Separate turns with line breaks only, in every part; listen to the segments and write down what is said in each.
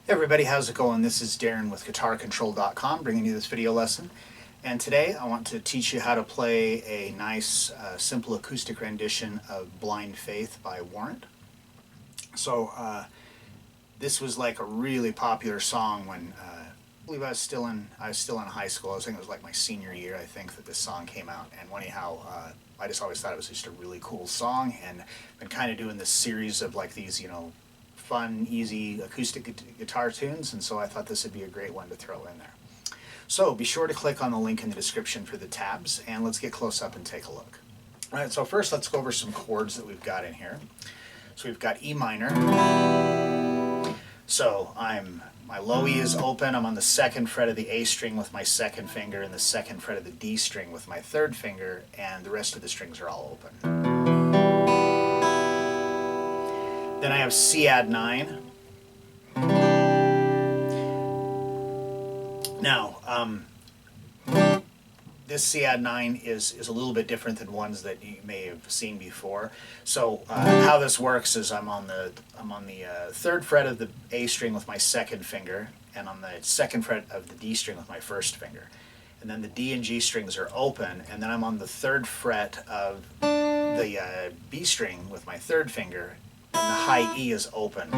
Hey everybody, how's it going? This is Darrin with GuitarControl.com bringing you this video lesson. And today I want to teach you how to play a nice, simple acoustic rendition of Blind Faith by Warrant. So this was like a really popular song when I believe I was still in high school. I think it was like my senior year, I think, that this song came out. And anyhow, I just always thought it was just a really cool song, and been kind of doing this series of like these, fun, easy acoustic guitar tunes, and so I thought this would be a great one to throw in there. So be sure to click on the link in the description for the tabs, and let's get close up and take a look. All right, so first let's go over some chords that we've got in here. So we've got E minor. So my low E is open. I'm on the 2nd fret of the A string with my 2nd finger, and the 2nd fret of the D string with my 3rd finger, and the rest of the strings are all open. Then I have C add 9. Now, this C add 9 is a little bit different than ones that you may have seen before. So how this works is I'm on the 3rd fret of the A string with my 2nd finger, and on the 2nd fret of the D string with my 1st finger. And then the D and G strings are open, and then I'm on the 3rd fret of the B string with my 3rd finger, and the high E is open.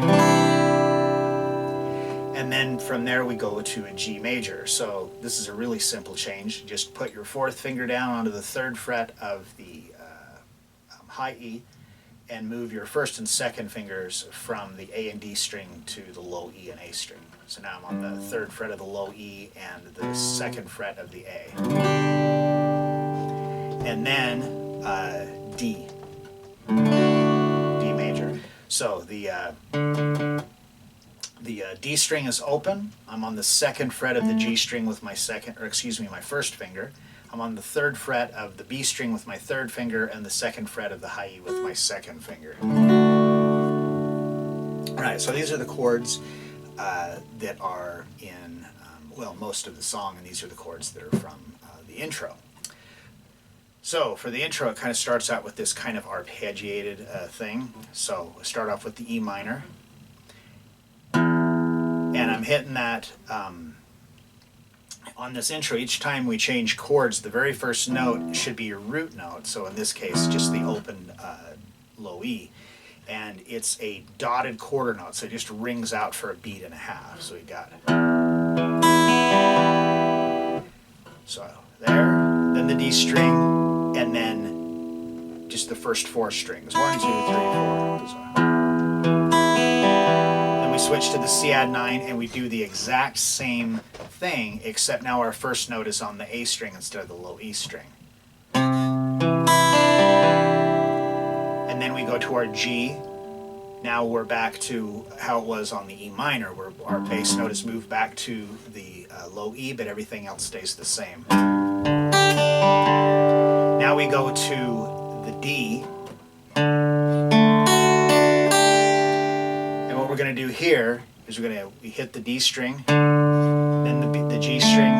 And then from there we go to a G major. So this is a really simple change. Just put your 4th finger down onto the 3rd fret of the high E, and move your 1st and 2nd fingers from the A and D string to the low E and A string. So now I'm on the 3rd fret of the low E and the 2nd fret of the A. And then D. So the D string is open. I'm on the 2nd fret of the G string with my my 1st finger. I'm on the 3rd fret of the B string with my 3rd finger, and the 2nd fret of the high E with my 2nd finger. All right, so these are the chords that are in, most of the song, and these are the chords that are from the intro. So for the intro, it kind of starts out with this kind of arpeggiated thing. So we'll start off with the E minor. And I'm hitting that on this intro. Each time we change chords, the very first note should be your root note. So in this case, just the open low E. And it's a dotted quarter note, so it just rings out for a beat and a half. So we got it. So there, then the D string, and then just the first 4 strings. 1, 2, 3, 4. Then we switch to the C add 9, and we do the exact same thing, except now our first note is on the A string instead of the low E string. And then we go to our G. Now we're back to how it was on the E minor, where our bass note is moved back to the low E, but everything else stays the same. Now we go to the D, and what we're going to do here is we hit the D string, then the G string,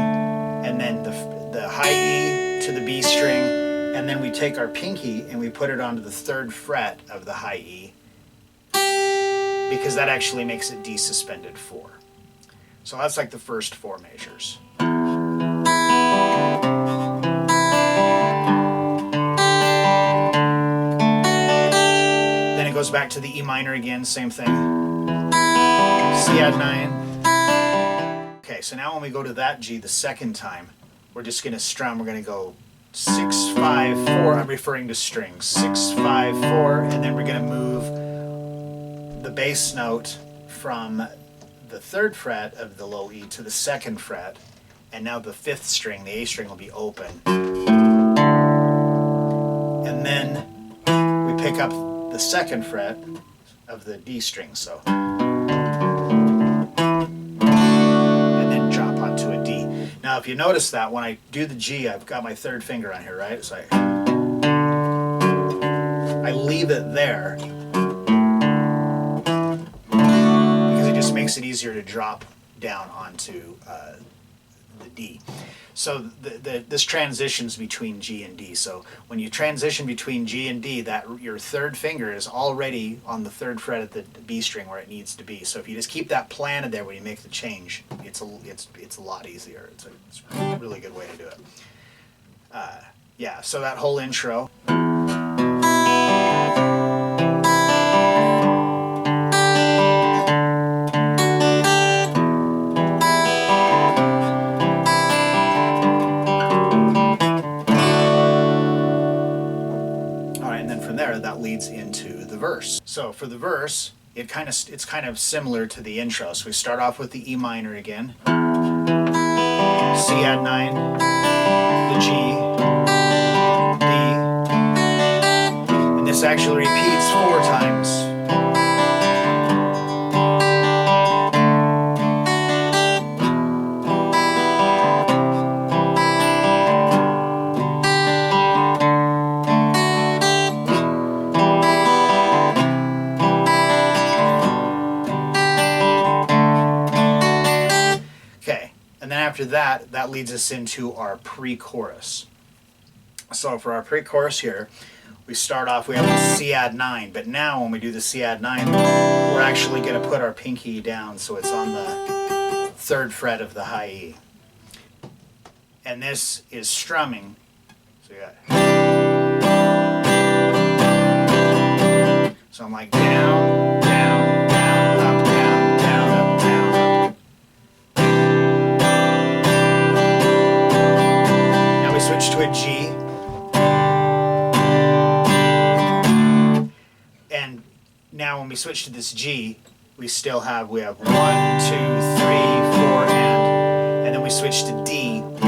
and then the high E to the B string, and then we take our pinky and we put it onto the 3rd fret of the high E, because that actually makes it D suspended 4. So that's like the first 4 measures. Goes back to the E minor again, same thing. C add 9. Okay, so now when we go to that G the second time, we're just going to strum. We're going to go 6, 5, 4. I'm referring to strings. 6, 5, 4, and then we're going to move the bass note from the 3rd fret of the low E to the 2nd fret, and now the 5th string, the A string, will be open. And then we pick up the 2nd fret of the D string, so, and then drop onto a D. Now if you notice that when I do the G, I've got my 3rd finger on here, right? So I leave it there because it just makes it easier to drop down onto the D. So this transitions between G and D. So when you transition between G and D, that your third finger is already on the third fret of the B string where it needs to be. So if you just keep that planted there when you make the change, it's a lot easier. It's a really good way to do it. Yeah, so that whole intro. That leads into the verse. So for the verse, it's kind of similar to the intro. So we start off with the E minor again, C add 9, the G, D, and this actually repeats 4 times. After that leads us into our pre-chorus. So for our pre-chorus here, we start off, we have the C add 9, but now when we do the C add 9, we're actually going to put our pinky down so it's on the 3rd fret of the high E. And this is strumming. So you got. So I'm like down, down, down, up, down, down, up, down, up. Switch to a G, and now when we switch to this G, we have 1, 2, 3, 4, and then we switch to D, 1, 2,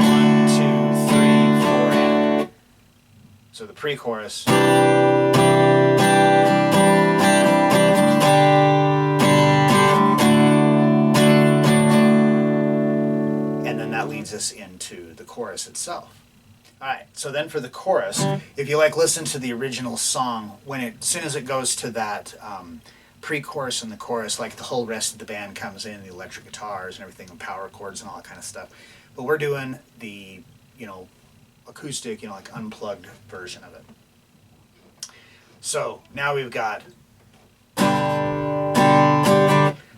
3, 4, and. So the pre-chorus. And then that leads us into the chorus itself. Alright, so then for the chorus, if you listen to the original song, as soon as it goes to that pre-chorus and the chorus, the whole rest of the band comes in, the electric guitars and everything, and power chords and all that kind of stuff. But we're doing the, acoustic, unplugged version of it. So now we've got.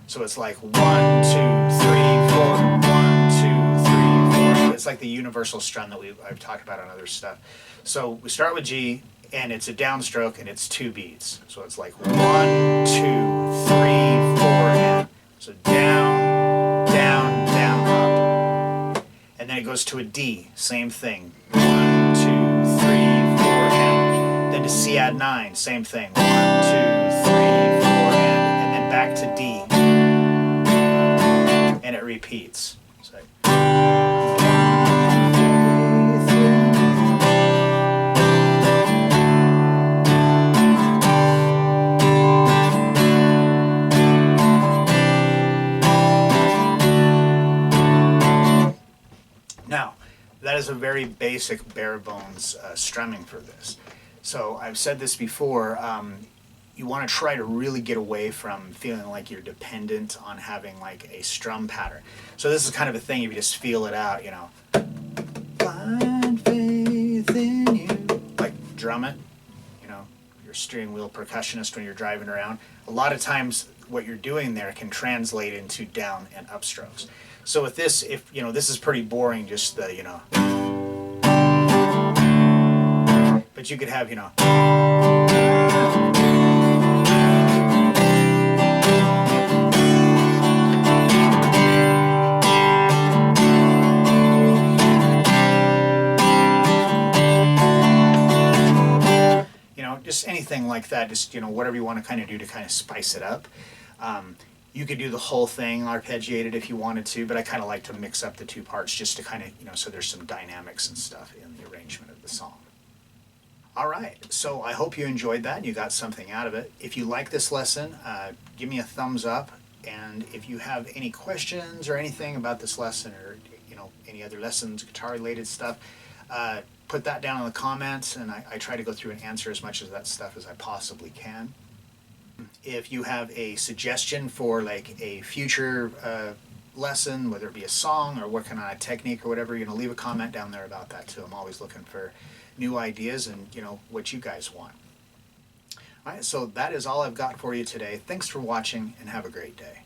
So it's 1, 2, 3, 4, 1, 2, 3, 4. It's like the universal strum that I've talked about on other stuff. So we start with G, and it's a downstroke, and it's 2 beats. So it's 1, 2, 3, 4, and so down, down, down, up, and then it goes to a D, same thing. 1, 2, 3, 4, and then to C add 9, same thing. 1, 2, 3, 4, and then back to D, and it repeats. So, now, that is a very basic, bare bones strumming for this. So I've said this before, you want to try to really get away from feeling like you're dependent on having a strum pattern. So this is kind of a thing, if you just feel it out, blind faith in you, drum it, your steering wheel percussionist when you're driving around. A lot of times what you're doing there can translate into down and up strokes. So with this, if this is pretty boring, just the but you could have just anything like that, just whatever you want to kind of do to kind of spice it up. You could do the whole thing arpeggiated if you wanted to, but I kind of like to mix up the 2 parts just to kind of, so there's some dynamics and stuff in the arrangement of the song. All right, so I hope you enjoyed that and you got something out of it. If you like this lesson, give me a thumbs up, and if you have any questions or anything about this lesson or any other lessons, guitar-related stuff, put that down in the comments, and I try to go through and answer as much of that stuff as I possibly can. If you have a suggestion for a future lesson, whether it be a song or working on a technique or whatever, leave a comment down there about that too. I'm always looking for new ideas and what you guys want. All right, so that is all I've got for you today. Thanks for watching and have a great day.